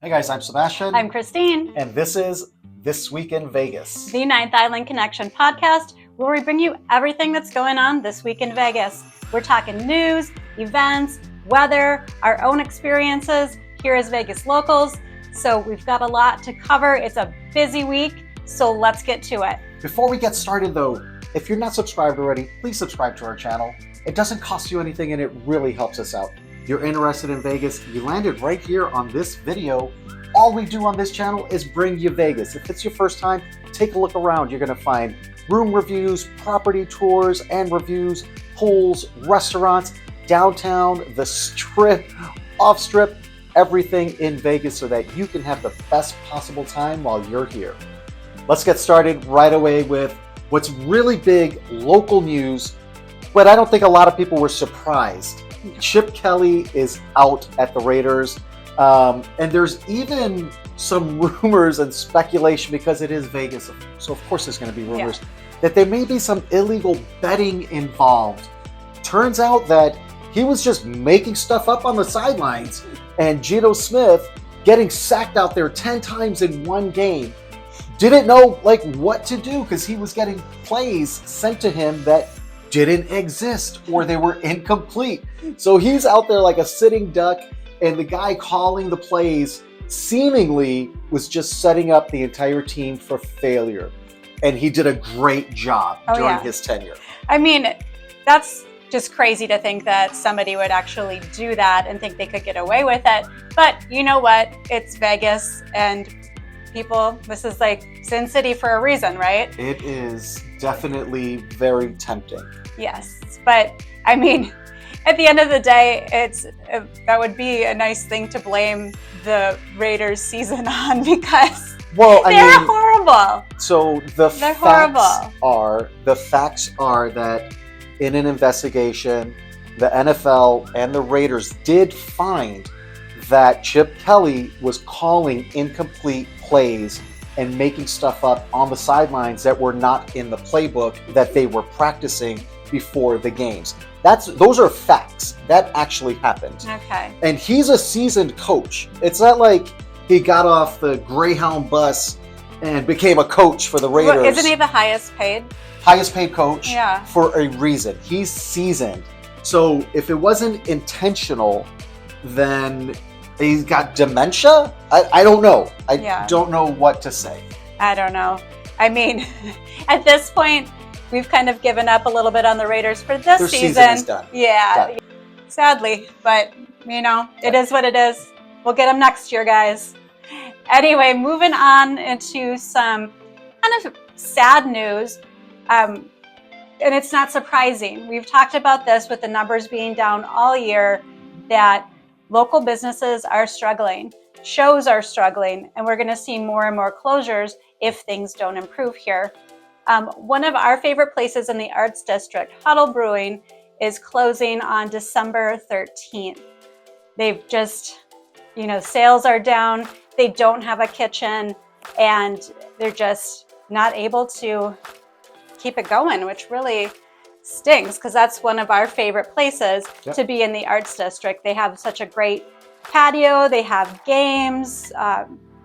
Hey guys, I'm Sebastian. I'm Christine. And this is This Week in Vegas, the Ninth Island Connection podcast, where we bring you everything that's going on this week in Vegas. We're talking news, events, weather, our own experiences here as Vegas locals. So we've got a lot to cover. It's a busy week, so let's get to it. Before we get started though, if you're not subscribed already, please subscribe to our channel. It doesn't cost you anything and it really helps us out. You're interested in Vegas, you landed right here on this video. All we do on this channel is bring you Vegas. If it's your first time, take a look around. You're gonna find room reviews, property tours and reviews, pools, restaurants, downtown, the strip, off strip, everything in Vegas so that you can have the best possible time while you're here. Let's get started right away with what's really big local news, but I don't think a lot of people were surprised. Chip Kelly is out at the Raiders, and there's even some rumors and speculation because it is Vegas, so of course there's going to be rumors that there may be some illegal betting involved. Turns out that he was just making stuff up on the sidelines, and Geno Smith getting sacked out there 10 times in one game. Didn't know what to do because he was getting plays sent to him that didn't exist or they were incomplete. So he's out there like a sitting duck, and the guy calling the plays seemingly was just setting up the entire team for failure. And he did a great job during his tenure. I mean, that's just crazy to think that somebody would actually do that and think they could get away with it. But you know what? It's Vegas, and people, this is like Sin City for a reason, right? It is definitely very tempting. Yes, but I mean, at the end of the day, that would be a nice thing to blame the Raiders season on because they're horrible. So the facts are that in an investigation, the NFL and the Raiders did find that Chip Kelly was calling incomplete plays and making stuff up on the sidelines that were not in the playbook that they were practicing before the games. Those are facts. That actually happened. Okay. And he's a seasoned coach. It's not like he got off the Greyhound bus and became a coach for the Raiders. Well, isn't he the highest paid? Highest paid coach. Yeah. For a reason. He's seasoned. So if it wasn't intentional, then he's got dementia? I don't know. I don't know what to say. I don't know. I mean, at this point, we've kind of given up a little bit on the Raiders for this Their season. Is done. Yeah, done. Sadly, but it is what it is. We'll get them next year, guys. Anyway, moving on into some kind of sad news. And it's not surprising. We've talked about this with the numbers being down all year, that local businesses are struggling, shows are struggling, and we're going to see more and more closures if things don't improve here. One of our favorite places in the Arts District, Huddle Brewing, is closing on December 13th. They've just, sales are down, they don't have a kitchen, and they're just not able to keep it going, which really stinks because that's one of our favorite places to be in the Arts District. They have such a great patio, they have games,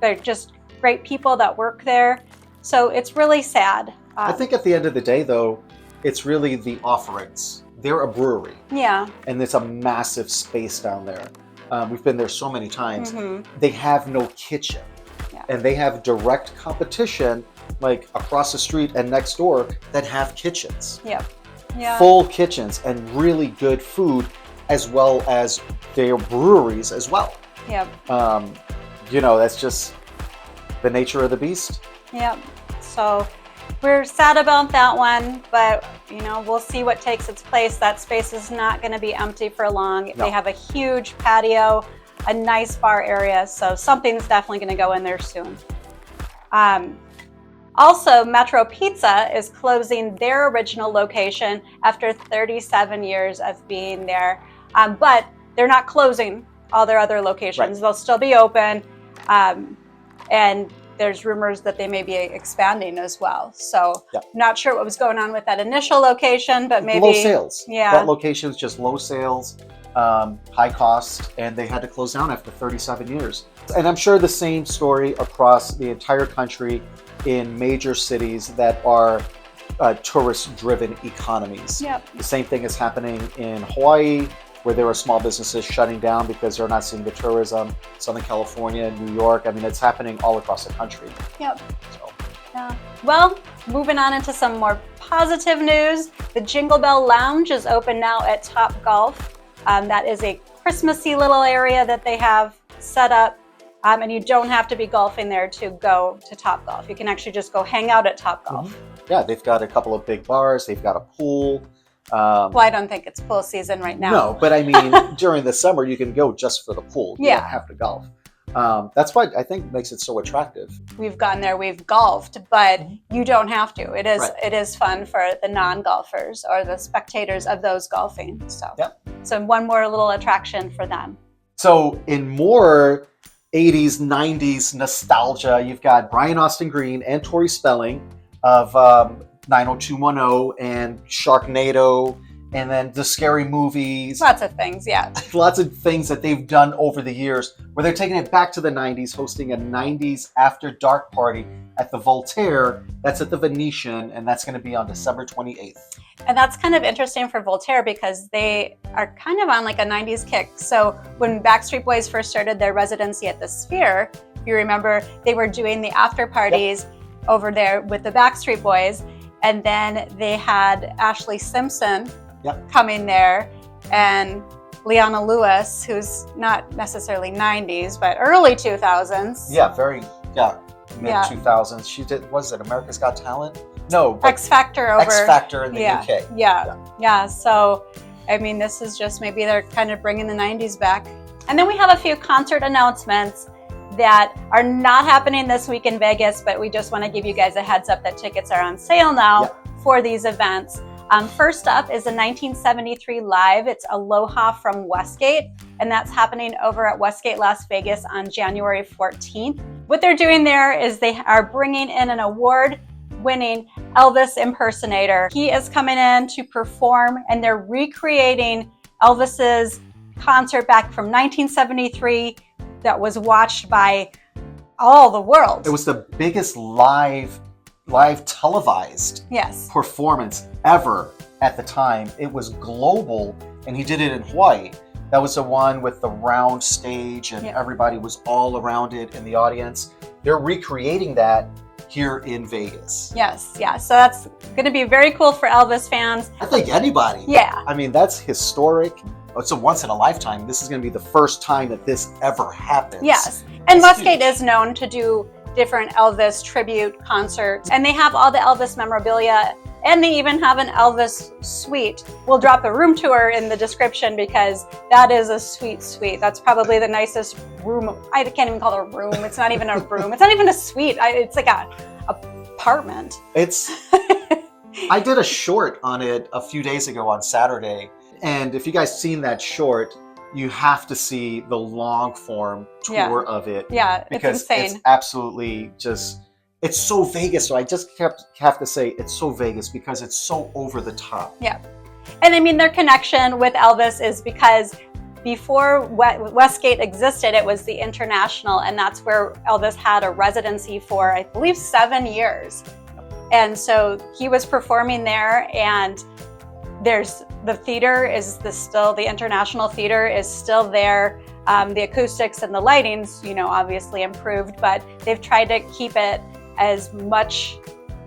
they're just great people that work there. So it's really sad. I think at the end of the day, though, it's really the offerings. They're a brewery. Yeah. And it's a massive space down there. We've been there so many times. Mm-hmm. They have no kitchen. Yeah. And they have direct competition, like across the street and next door, that have kitchens. Yep. Yeah. Full kitchens and really good food, as well as their breweries as well. Yep. That's just the nature of the beast. Yep. So we're sad about that one, but we'll see what takes its place. That space is not going to be empty for long. No. They have a huge patio, a nice bar area, so something's definitely going to go in there soon. Also, Metro Pizza is closing their original location after 37 years of being there, but they're not closing all their other locations. Right. They'll still be open, and there's rumors that they may be expanding as well. So not sure what was going on with that initial location, but maybe low sales. Yeah, that location's just low sales. high cost, and they had to close down after 37 years. And I'm sure the same story across the entire country in major cities that are tourist-driven economies. Yep. The same thing is happening in Hawaii, where there are small businesses shutting down because they're not seeing the tourism. Southern California, New York, I mean, it's happening all across the country. Yep. So. Yeah. Well, moving on into some more positive news, the Jingle Bell Lounge is open now at Top Golf. That is a Christmassy little area that they have set up, and you don't have to be golfing there to go to Top Golf. You can actually just go hang out at Top Golf. Mm-hmm. Yeah, they've got a couple of big bars. They've got a pool. Well, I don't think it's pool season right now. No, but I mean, during the summer, you can go just for the pool. You don't have to golf. That's what I think makes it so attractive. We've gone there, we've golfed, but you don't have to. It is fun for the non-golfers or the spectators of those golfing. So one more little attraction for them. So in more 80s, 90s nostalgia, you've got Brian Austin Green and Tori Spelling of 90210 and Sharknado, and then the scary movies. Lots of things, yeah. Lots of things that they've done over the years, where they're taking it back to the 90s, hosting a 90s after dark party at the Voltaire. That's at the Venetian, and that's going to be on December 28th. And that's kind of interesting for Voltaire because they are kind of on like a 90s kick. So when Backstreet Boys first started their residency at the Sphere, if you remember, they were doing the after parties over there with the Backstreet Boys. And then they had Ashley Simpson coming there, and Leona Lewis, who's not necessarily 90s, but early 2000s. Yeah, mid 2000s. She did, was it America's Got Talent? No. X Factor over. X Factor in the UK. Yeah. So, I mean, this is just maybe they're kind of bringing the 90s back. And then we have a few concert announcements that are not happening this week in Vegas, but we just want to give you guys a heads up that tickets are on sale now for these events. First up is the 1973 Live. It's Aloha from Westgate, and that's happening over at Westgate Las Vegas on January 14th. What they're doing there is they are bringing in an award-winning Elvis impersonator. He is coming in to perform, and they're recreating Elvis's concert back from 1973 that was watched by all the world. It was the biggest live televised performance ever at the time. It was global, and he did it in Hawaii. That was the one with the round stage, and everybody was all around it in the audience. They're recreating that here in Vegas. Yes. So that's going to be very cool for Elvis fans. I think anybody. Yeah. I mean, that's historic. It's a once in a lifetime. This is going to be the first time that this ever happens. Yes. And Westgate is known to do different Elvis tribute concerts, and they have all the Elvis memorabilia, and they even have an Elvis suite. We'll drop a room tour in the description because that is a sweet suite. That's probably the nicest room. I can't even call it a room. It's not even a room. It's not even a suite. It's like a apartment. I did a short on it a few days ago on Saturday. And if you guys seen that short, you have to see the long form tour of it. Yeah, because it's insane. It's absolutely just, it's so Vegas. So I just have to say it's so Vegas because it's so over the top. Yeah. And I mean, their connection with Elvis is because before Westgate existed, it was the International, and that's where Elvis had a residency for, I believe, 7 years. And so he was performing there, and there's the theater is the International Theater is still there. The acoustics and the lighting's, obviously improved, but they've tried to keep it as much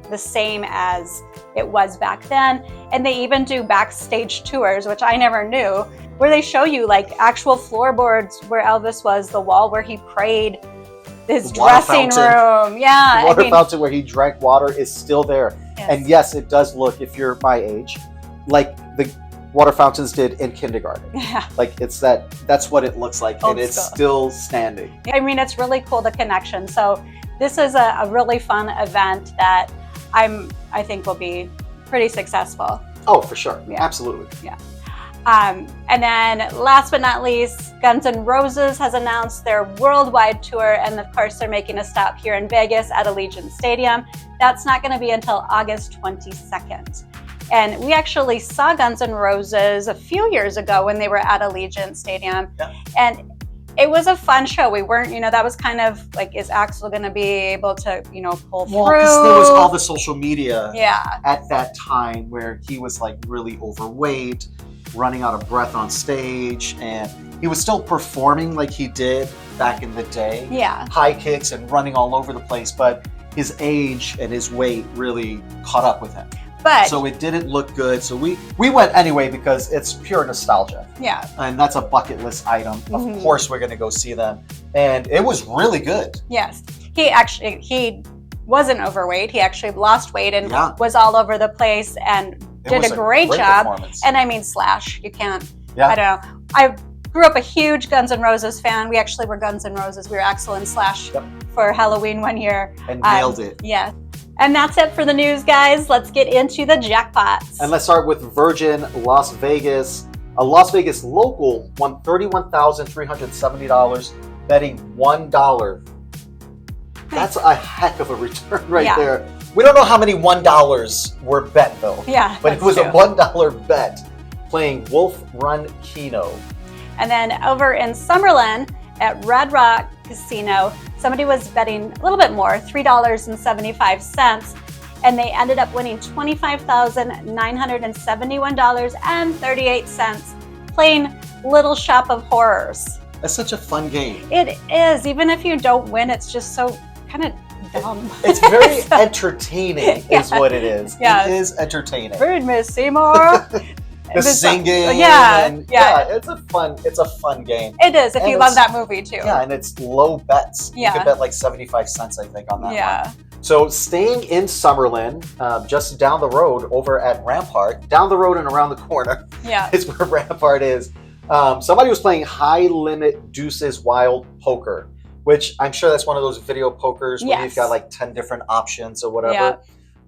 the same as it was back then. And they even do backstage tours, which I never knew, where they show you like actual floorboards where Elvis was, the wall where he prayed, his dressing room. Yeah. The water fountain where he drank water is still there. Yes. And yes, it does look, if you're my age, like the water fountains did in kindergarten. Yeah. Like that's what it looks like. Old and it's school. Still standing. I mean, it's really cool, the connection. So this is a really fun event that I think will be pretty successful. Oh, for sure. Yeah. Absolutely. Yeah. And then last but not least, Guns N' Roses has announced their worldwide tour, and of course they're making a stop here in Vegas at Allegiant Stadium. That's not going to be until August 22nd. And we actually saw Guns N' Roses a few years ago when they were at Allegiant Stadium. Yeah. And it was a fun show. We weren't, that was kind of like, is Axl going to be able to, pull through? Well, because there was all the social media yeah. at that time where he was like really overweight, running out of breath on stage, and he was still performing like he did back in the day. Yeah. High kicks and running all over the place, but his age and his weight really caught up with him. But so it didn't look good. So we went anyway because it's pure nostalgia. Yeah. And that's a bucket list item. Of course we're going to go see them. And it was really good. Yes. He wasn't overweight. He actually lost weight and was all over the place and did a great job. And I mean, Slash, you can't, I don't know. I grew up a huge Guns N' Roses fan. We actually were Guns N' Roses. We were Axl and Slash for Halloween one year. And nailed it. Yeah. And that's it for the news, guys. Let's get into the jackpots. And let's start with Virgin Las Vegas. A Las Vegas local won $31,370, betting $1. That's a heck of a return there. We don't know how many $1 were bet, though. Yeah, but it was a $1 bet playing Wolf Run Keno. And then over in Summerlin at Red Rock Casino, somebody was betting a little bit more, $3.75, and they ended up winning $25,971.38 playing Little Shop of Horrors. That's such a fun game. It is. Even if you don't win, it's just so kind of dumb. It's very entertaining is what it is. Yeah. It is entertaining. Read Miss Seymour. The singing. Yeah, it's a fun game. It is if you love that movie too. Yeah, and it's low bets. Yeah. You could bet like 75 cents, I think, on that one. So staying in Summerlin, just down the road over at Rampart, down the road and around the corner is where Rampart is. Somebody was playing high limit deuces wild poker, which I'm sure that's one of those video pokers where you've got like 10 different options or whatever.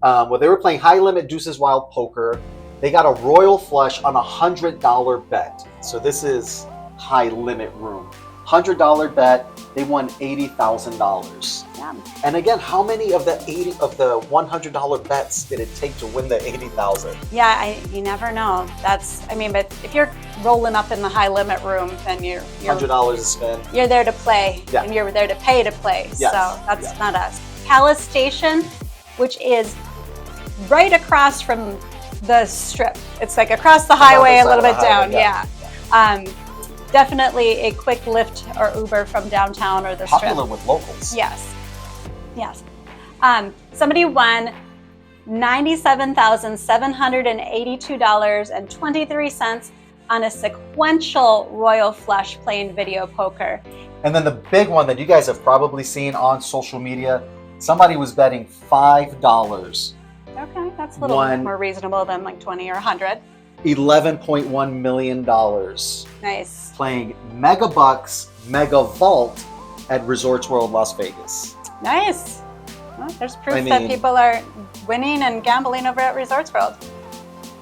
Well, they were playing high limit deuces wild poker. They got a royal flush on a $100 bet. So this is high limit room. $100 bet. They won $80,000. Yeah. And again, how many of the $100 bets did it take to win the $80,000? Yeah, you never know. But if you're rolling up in the high limit room, then you're $100 to spend. You're there to play, and you're there to pay to play. Yes. So that's not us. Palace Station, which is right across from the Strip. It's like across the highway, a little bit down. Definitely a quick Lyft or Uber from downtown or the Strip. Popular with locals. Yes. Somebody won $97,782.23 on a sequential royal flush playing video poker. And then the big one that you guys have probably seen on social media, somebody was betting $5. Okay, that's a little more reasonable than like 20 or 100. $11.1 million. Nice. Playing Mega Bucks Mega Vault at Resorts World Las Vegas. Nice. Well, there's proof that people are winning and gambling over at Resorts World.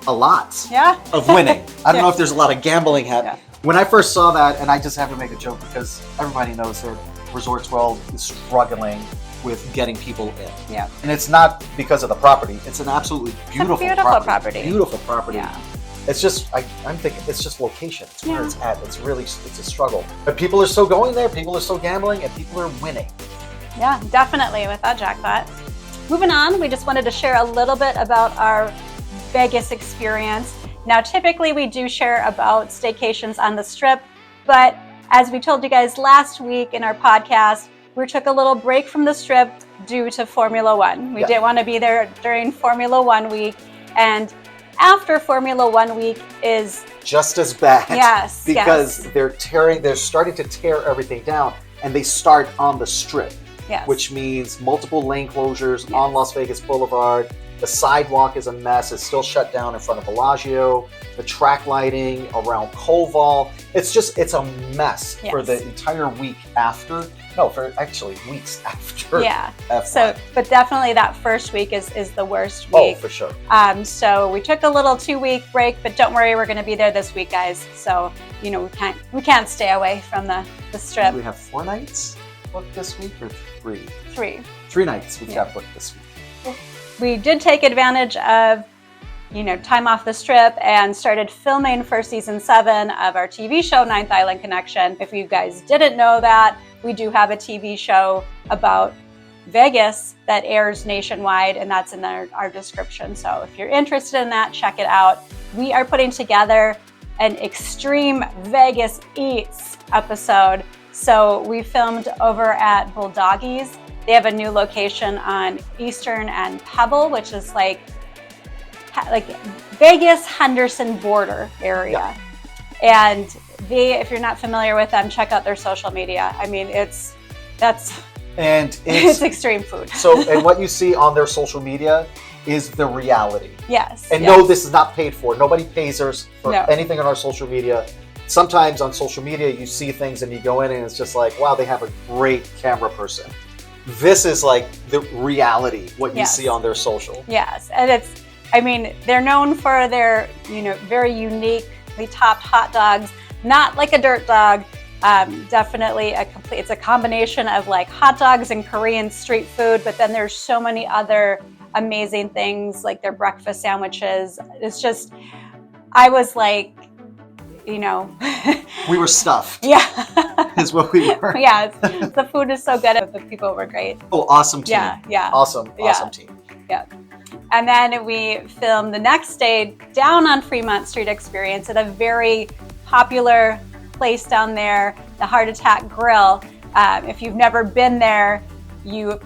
A lot. Yeah. Of winning. I don't know if there's a lot of gambling happening. Yeah. When I first saw that, and I just have to make a joke because everybody knows that Resorts World is struggling with getting people in. Yeah. And it's not because of the property. It's an absolutely beautiful property. Beautiful property. Yeah. It's just, I'm thinking, it's just location. It's where it's at. It's a struggle. But people are still going there. People are still gambling, and people are winning. Yeah, definitely with that jackpot. Moving on, we just wanted to share a little bit about our Vegas experience. Now, typically we do share about staycations on the Strip, but as we told you guys last week in our podcast, we took a little break from the Strip due to Formula One. We didn't want to be there during Formula One week, and after Formula One week is just as bad. Yes, because they're starting to tear everything down, and they start on the Strip, which means multiple lane closures on Las Vegas Boulevard. The sidewalk is a mess. It's still shut down in front of Bellagio. The track lighting around Koval. It's a mess for the entire week after. No, for actually weeks after. Yeah. F1. So, but definitely that first week is the worst week. Oh, for sure. So we took a little 2-week break, but don't worry, we're going to be there this week, guys. So we can't stay away from the Strip. Do we have 4 nights booked this week or 3? 3. 3 nights we've got booked this week. We did take advantage of time off the strip and started filming for season 7 of our TV show, Ninth Island Connection. If you guys didn't know that, we do have a TV show about Vegas that airs nationwide, and that's in our description. So if you're interested in that, check it out. We are putting together an Extreme Vegas Eats episode. So we filmed over at Bulldoggies. They have a new location on Eastern and Pebble, which is like Vegas Henderson border area. Yeah. And if you're not familiar with them, check out their social media. I mean, it's extreme food. And what you see on their social media is the reality. Yes. And no, this is not paid for. Nobody pays us for anything on our social media. Sometimes on social media, you see things and you go in and it's just like, wow, they have a great camera person. This is like the reality, what you see on their social. Yes. And they're known for their, very uniquely topped hot dogs, not like a dirt dog. Definitely it's a combination of like hot dogs and Korean street food, but then there's so many other amazing things like their breakfast sandwiches. It's just, I was like, we were stuffed. Yeah. Is what we were. Yeah. The food is so good. The people were great. Oh, awesome team. Yeah. Awesome team. Yeah. And then we filmed the next day down on Fremont Street Experience at a very popular place down there, the Heart Attack Grill. If you've never been there,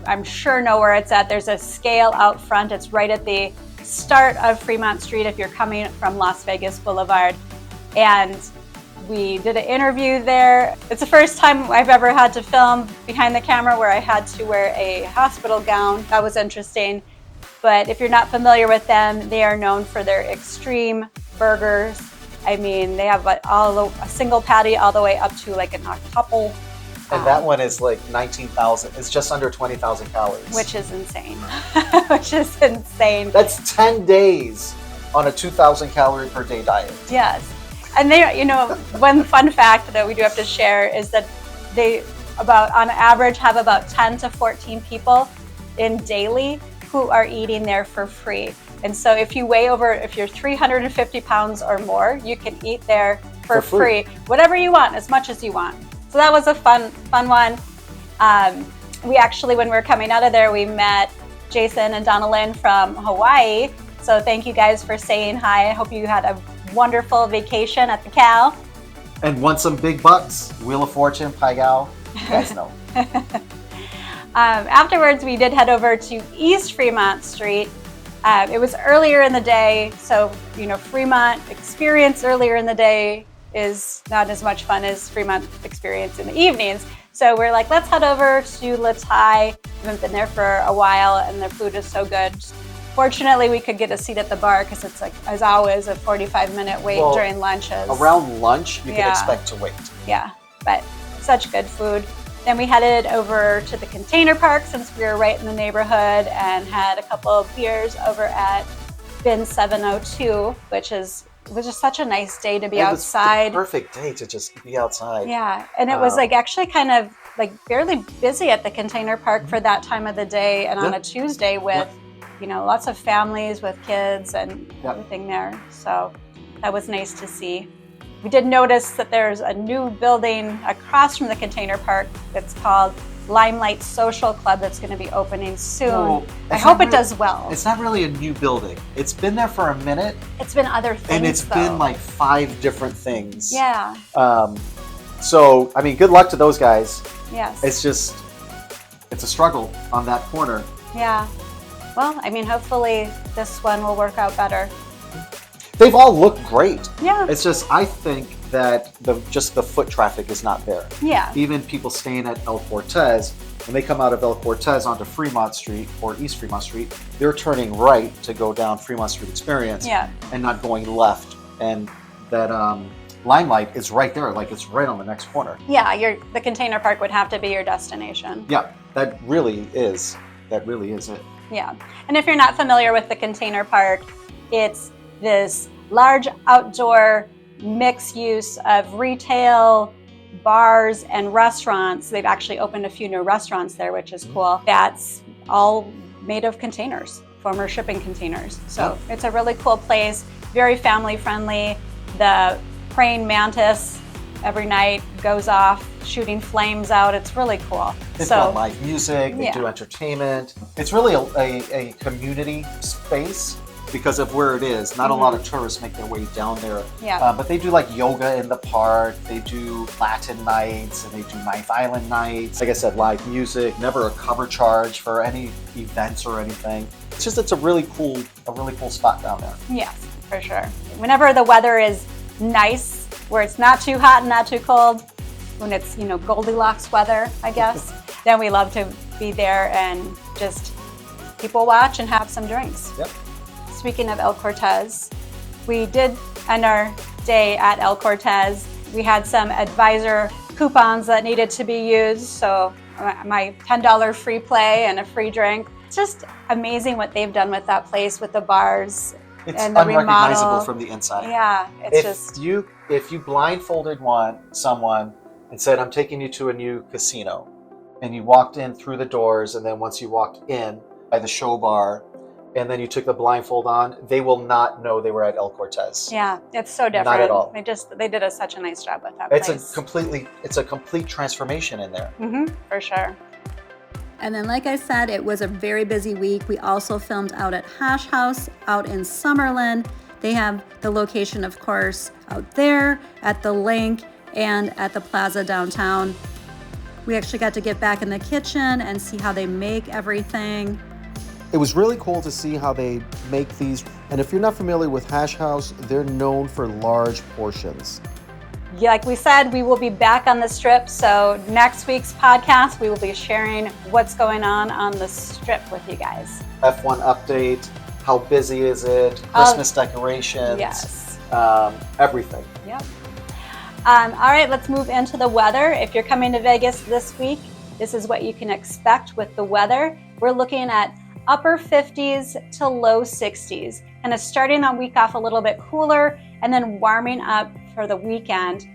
I'm sure know where it's at. There's a scale out front. It's right at the start of Fremont Street if you're coming from Las Vegas Boulevard. And we did an interview there. It's the first time I've ever had to film behind the camera where I had to wear a hospital gown. That was interesting. But if you're not familiar with them, they are known for their extreme burgers. I mean, they have a single patty all the way up to like an octuple. And that one is like 19,000. It's just under 20,000 calories. Which is insane. Which is insane. That's 10 days on a 2,000 calorie per day diet. Yes. And they, one fun fact that we do have to share is that they on average have about 10 to 14 people in daily who are eating there for free. And so if you're 350 pounds or more, you can eat there for free, whatever you want, as much as you want. So that was a fun one. We actually, when we were coming out of there, we met Jason and Donna Lynn from Hawaii. So thank you guys for saying hi. I hope you had a wonderful vacation at the Cal. And won some big bucks. Wheel of Fortune, Pai Gow. You guys know. Afterwards, we did head over to East Fremont Street. It was earlier in the day, so Fremont Experience earlier in the day is not as much fun as Fremont Experience in the evenings. So we're like, let's head over to Latai. We haven't been there for a while, and their food is so good. Fortunately, we could get a seat at the bar because it's like, as always, a 45-minute wait during lunches. Around lunch, you can expect to wait. Yeah, but such good food. Then we headed over to the container park since we were right in the neighborhood and had a couple of beers over at Bin 702, which was just such a nice day to be outside. It was the perfect day to just be outside. Yeah, and it was like actually kind of like barely busy at the container park for that time of the day and on a Tuesday with, lots of families with kids and everything there. So that was nice to see. We did notice that there's a new building across from the container park that's called Limelight Social Club that's going to be opening soon. Well, I hope it does well. It's not really a new building. It's been there for a minute. It's been other things, and it's been like 5 different things. Yeah. So, I mean, good luck to those guys. Yes. It's a struggle on that corner. Yeah. Well, I mean, hopefully this one will work out better. They've all looked great. Yeah. It's just, I think that the foot traffic is not there. Yeah. Even people staying at El Cortez, when they come out of El Cortez onto Fremont Street or East Fremont Street, they're turning right to go down Fremont Street Experience and not going left. And that Limelight is right there, like it's right on the next corner. Yeah, the container park would have to be your destination. Yeah, that really is it. Yeah, and if you're not familiar with the container park, it's this large outdoor mixed use of retail, bars, and restaurants. They've actually opened a few new restaurants there, which is cool. That's all made of containers former shipping containers. So it's a really cool place, very family friendly. The praying mantis every night goes off, shooting flames out. It's really cool. They've got live music, they do entertainment. It's really a community space because of where it is. Not a lot of tourists make their way down there. Yeah. But they do like yoga in the park, they do Latin nights, and they do Knife Island nights. Like I said, live music, never a cover charge for any events or anything. It's a really cool spot down there. Yes, for sure. Whenever the weather is nice, where it's not too hot and not too cold, when it's, Goldilocks weather, I guess, then we love to be there and just people watch and have some drinks. Yep. Speaking of El Cortez, we did end our day at El Cortez. We had some advisor coupons that needed to be used, so my $10 free play and a free drink. It's just amazing what they've done with that place, with the bars and the unrecognizable remodel. From the inside. Yeah, it's if you blindfolded someone and said, "I'm taking you to a new casino," and you walked in through the doors, and then once you walked in by the show bar, and then you took the blindfold on, they will not know they were at El Cortez. Yeah, it's so different. Not at all. They did such a nice job with that It's place. It's a complete transformation in there. For sure. And then, like I said, it was a very busy week. We also filmed out at Hash House out in Summerlin. They have the location, of course, out there at the Link and at the Plaza downtown. We actually got to get back in the kitchen and see how they make everything. It was really cool to see how they make these. And if you're not familiar with Hash House, they're known for large portions. Yeah, like we said, we will be back on the Strip. So next week's podcast, we will be sharing what's going on the Strip with you guys. F1 update, how busy is it, Christmas decorations, yes, everything. Yep. All right, let's move into the weather. If you're coming to Vegas this week, this is what you can expect with the weather. We're looking at upper 50s to low 60s, kind of starting that week off a little bit cooler and then warming up for the weekend.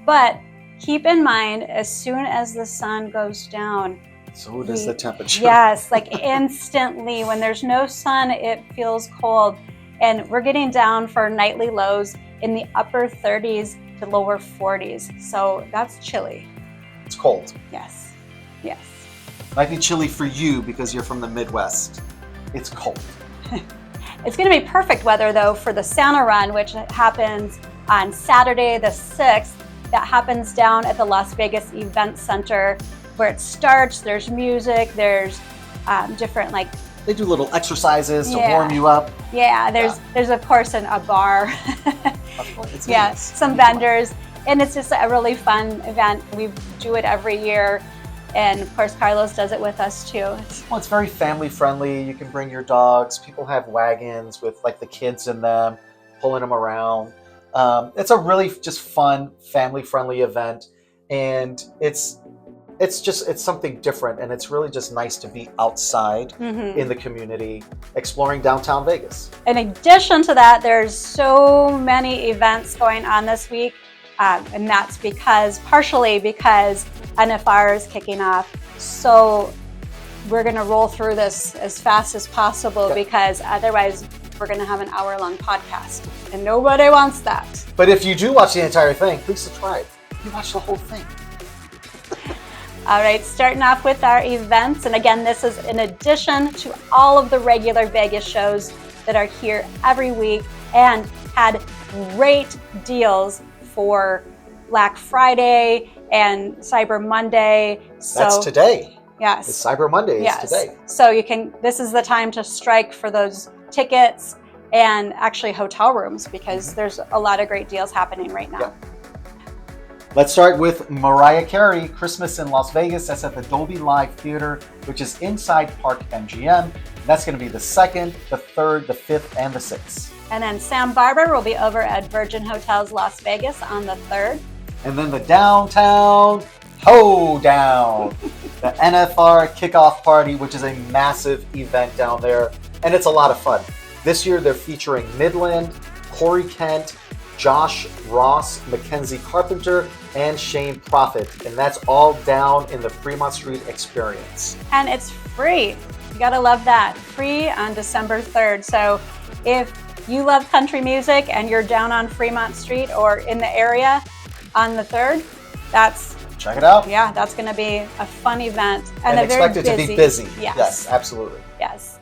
But keep in mind, as soon as the sun goes down, so does the temperature. Yes, like instantly. When there's no sun, it feels cold. And we're getting down for nightly lows in the upper 30s to lower 40s. So that's chilly. It's cold. Yes, yes. Might be chilly for you because you're from the Midwest. It's cold. It's going to be perfect weather, though, for the Santa Run, which happens on Saturday the 6th. That happens down at the Las Vegas Event Center, where it starts. There's music. There's different, like... They do little exercises to warm you up. Yeah, there's of course a bar. Of course, it's yeah, nice. some vendors. And it's just a really fun event. We do it every year. And of course, Carlos does it with us too. It's very family friendly. You can bring your dogs. People have wagons with like the kids in them, pulling them around. It's a really just fun, family friendly event. And it's something different. And it's really just nice to be outside in the community, exploring downtown Vegas. In addition to that, there's so many events going on this week. And that's partially because NFR is kicking off. So we're going to roll through this as fast as possible because otherwise we're going to have an hour-long podcast. And nobody wants that. But if you do watch the entire thing, please subscribe. You watch the whole thing. All right, starting off with our events. And again, this is in addition to all of the regular Vegas shows that are here every week and had great deals for Black Friday and Cyber Monday. So that's today. Yes. It's Cyber Monday. Yes. It's today. So this is the time to strike for those tickets and actually hotel rooms because there's a lot of great deals happening right now. Yep. Let's start with Mariah Carey, Christmas in Las Vegas. That's at the Dolby Live Theater, which is inside Park MGM. That's going to be the 2nd, the 3rd, the 5th, and the 6th. And then Sam Barber will be over at Virgin Hotels Las Vegas on the 3rd. And then the Downtown Hoedown, the NFR kickoff party, which is a massive event down there. And it's a lot of fun. This year they're featuring Midland, Corey Kent, Josh Ross, Mackenzie Carpenter, and Shane Prophet. And that's all down in the Fremont Street Experience. And it's free. You gotta love that. Free on December 3rd. So if you love country music and you're down on Fremont Street or in the area on the 3rd, check it out. Yeah, that's going to be a fun event and expect it to be busy. Yes, absolutely. Yes.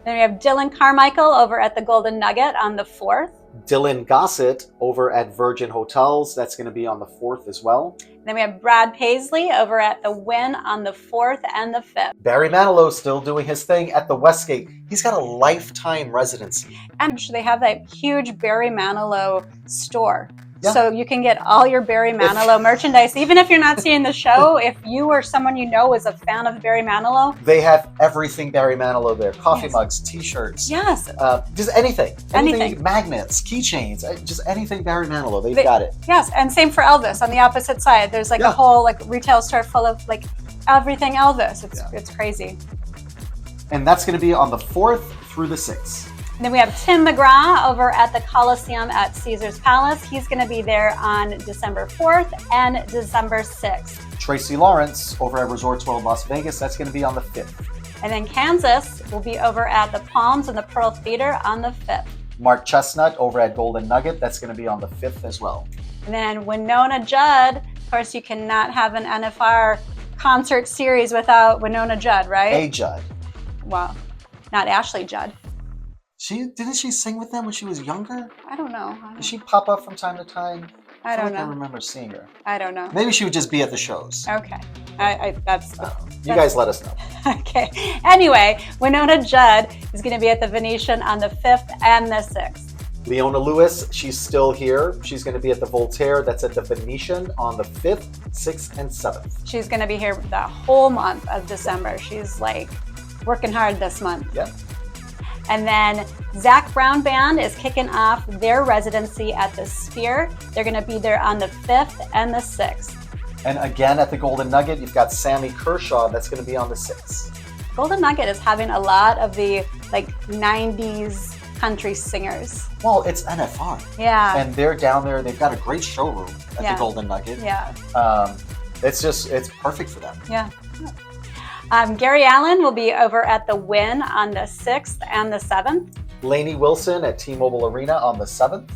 Then we have Dylan Carmichael over at the Golden Nugget on the 4th. Dylan Gossett over at Virgin Hotels. That's going to be on the 4th as well. Then we have Brad Paisley over at the Wynn on the 4th and the 5th. Barry Manilow still doing his thing at the Westgate. He's got a lifetime residency. And they have that huge Barry Manilow store. Yeah. So you can get all your Barry Manilow merchandise. Even if you're not seeing the show, if you or someone you know is a fan of Barry Manilow. They have everything Barry Manilow there. Coffee mugs, t-shirts. Yes. Just anything. Anything. Magnets, keychains, just anything Barry Manilow. They've got it. Yes, and same for Elvis on the opposite side. There's like a whole like retail store full of like everything Elvis. It's crazy. And that's going to be on the 4th through the 6th. And then we have Tim McGraw over at the Coliseum at Caesar's Palace. He's going to be there on December 4th and December 6th. Tracy Lawrence over at Resorts World Las Vegas. That's going to be on the 5th. And then Kansas will be over at the Palms and the Pearl Theater on the 5th. Mark Chestnut over at Golden Nugget. That's going to be on the 5th as well. And then Winona Judd. Of course, you cannot have an NFR concert series without Winona Judd, right? A Judd. Well, not Ashley Judd. Didn't she sing with them when she was younger? I don't know. Did she pop up from time to time? I don't know. I remember seeing her. I don't know. Maybe she would just be at the shows. Okay. You guys let us know. Okay. Anyway, Winona Judd is going to be at the Venetian on the 5th and the 6th. Leona Lewis, she's still here. She's going to be at the Voltaire. That's at the Venetian on the 5th, 6th, and 7th. She's going to be here the whole month of December. She's like working hard this month. Yep. And then Zach Brown Band is kicking off their residency at the Sphere. They're going to be there on the 5th and the 6th. And again, at the Golden Nugget, you've got Sammy Kershaw. That's going to be on the 6th. Golden Nugget is having a lot of the like 90s country singers. Well, it's NFR. Yeah. And they're down there. They've got a great showroom at the Golden Nugget. Yeah. It's perfect for them. Yeah. Gary Allen will be over at the Wynn on the 6th and the 7th. Lainey Wilson at T-Mobile Arena on the 7th.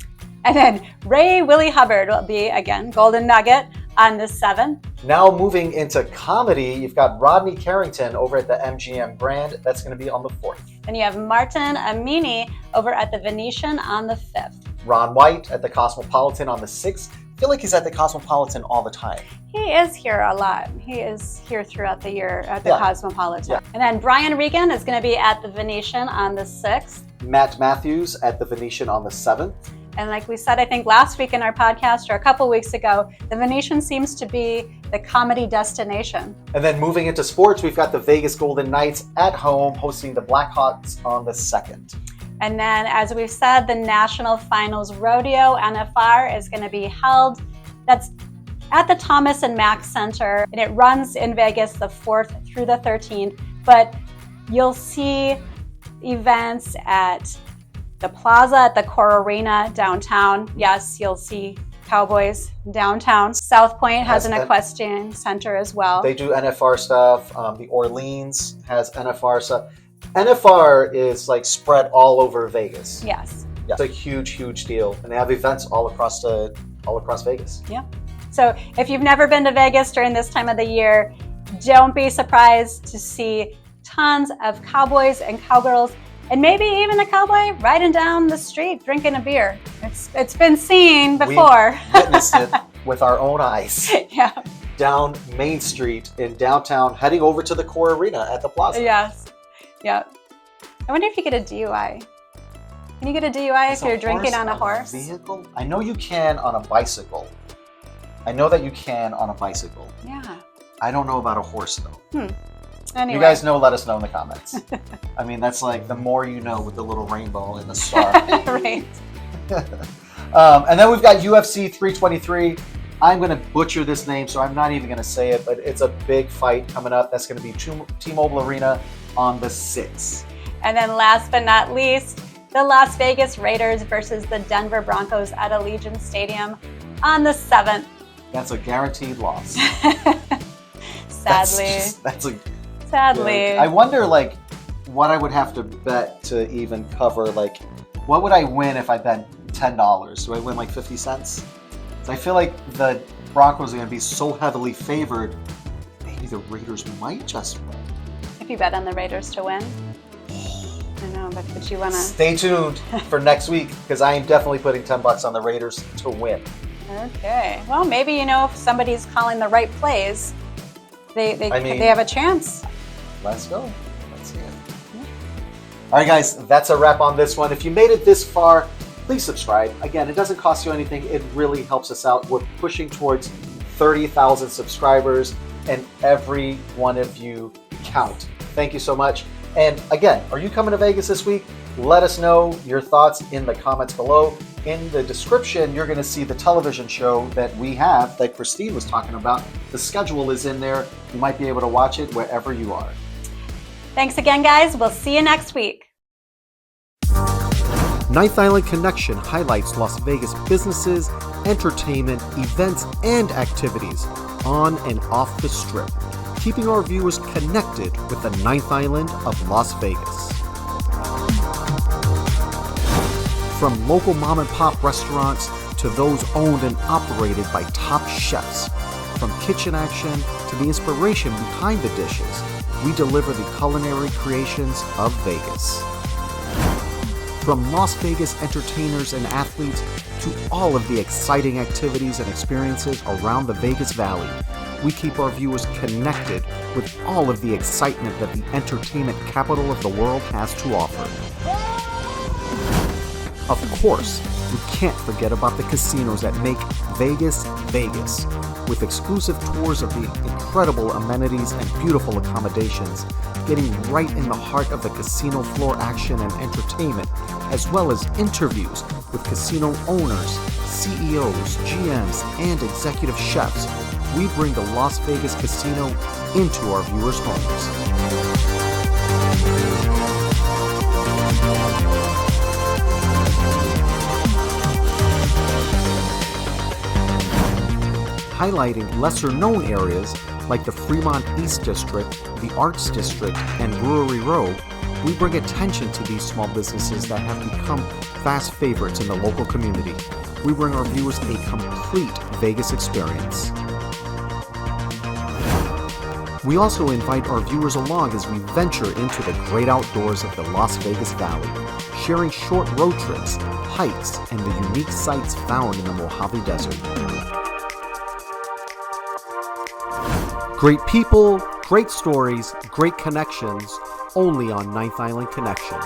And then Ray Willie Hubbard will be, again, Golden Nugget on the 7th. Now moving into comedy, you've got Rodney Carrington over at the MGM Grand. That's going to be on the 4th. And you have Martin Amini over at the Venetian on the 5th. Ron White at the Cosmopolitan on the 6th. I feel like he's at the Cosmopolitan all the time. He is here a lot. He is here throughout the year at the Cosmopolitan. Yeah. And then Brian Regan is going to be at the Venetian on the 6th. Matt Matthews at the Venetian on the 7th. And like we said, I think last week in our podcast or a couple weeks ago, the Venetian seems to be the comedy destination. And then moving into sports, we've got the Vegas Golden Knights at home hosting the Blackhawks on the 2nd. And then, as we've said, the National Finals Rodeo, NFR, is going to be held. That's at the Thomas and Mack Center, and it runs in Vegas the 4th through the 13th. But you'll see events at the Plaza at the Core Arena downtown. Yes, you'll see cowboys downtown. South Point has an equestrian center as well. They do NFR stuff. The Orleans has NFR stuff. NFR is like spread all over Vegas. Yes. Yeah, it's a huge, huge deal, and they have events all across Vegas. Yeah. So if you've never been to Vegas during this time of the year, don't be surprised to see tons of cowboys and cowgirls, and maybe even a cowboy riding down the street drinking a beer. It's been seen before. We witnessed it with our own eyes. Yeah. Down Main Street in downtown, heading over to the Core Arena at the Plaza. Yes. Yeah. I wonder if you get a DUI. Can you get a DUI if you're drinking on a horse? Vehicle? I know you can on a bicycle. I know that you can on a bicycle. Yeah. I don't know about a horse though. Anyway. You guys know, let us know in the comments. I mean, that's like the more you know with the little rainbow and the star. Right. And then we've got UFC 323. I'm going to butcher this name, so I'm not even going to say it, but it's a big fight coming up. That's going to be T-Mobile Arena on the 6th. And then last but not least, the Las Vegas Raiders versus the Denver Broncos at Allegiant Stadium on the 7th. That's a guaranteed loss. Sadly. Sadly. Sadly. I wonder, like, what I would have to bet to even cover, like, what would I win if I bet $10? Do I win like 50 cents? So I feel like the Broncos are going to be so heavily favored, maybe the Raiders might just win. If you bet on the Raiders to win. I know, but would you want to... Stay tuned for next week, because I am definitely putting $10 on the Raiders to win. Okay. Well, maybe, if somebody's calling the right plays, they have a chance. Let's go. Let's see it. All right, guys, that's a wrap on this one. If you made it this far, please subscribe. Again, it doesn't cost you anything. It really helps us out. We're pushing towards 30,000 subscribers, and every one of you count. Thank you so much. And again, are you coming to Vegas this week? Let us know your thoughts in the comments below. In the description, you're going to see the television show that we have that Christine was talking about. The schedule is in there. You might be able to watch it wherever you are. Thanks again, guys. We'll see you next week. Ninth Island Connection highlights Las Vegas businesses, entertainment, events, and activities on and off the Strip, keeping our viewers connected with the Ninth Island of Las Vegas. From local mom and pop restaurants to those owned and operated by top chefs, from kitchen action to the inspiration behind the dishes, we deliver the culinary creations of Vegas. From Las Vegas entertainers and athletes to all of the exciting activities and experiences around the Vegas Valley, we keep our viewers connected with all of the excitement that the entertainment capital of the world has to offer. Of course, we can't forget about the casinos that make Vegas, Vegas, with exclusive tours of the incredible amenities and beautiful accommodations, getting right in the heart of the casino floor action and entertainment, as well as interviews with casino owners, CEOs, GMs, and executive chefs. We bring the Las Vegas Casino into our viewers' homes. Highlighting lesser-known areas like the Fremont East District, the Arts District, and Brewery Row, we bring attention to these small businesses that have become fast favorites in the local community. We bring our viewers a complete Vegas experience. We also invite our viewers along as we venture into the great outdoors of the Las Vegas Valley, sharing short road trips, hikes, and the unique sights found in the Mojave Desert. Great people, great stories, great connections, only on Ninth Island Connection.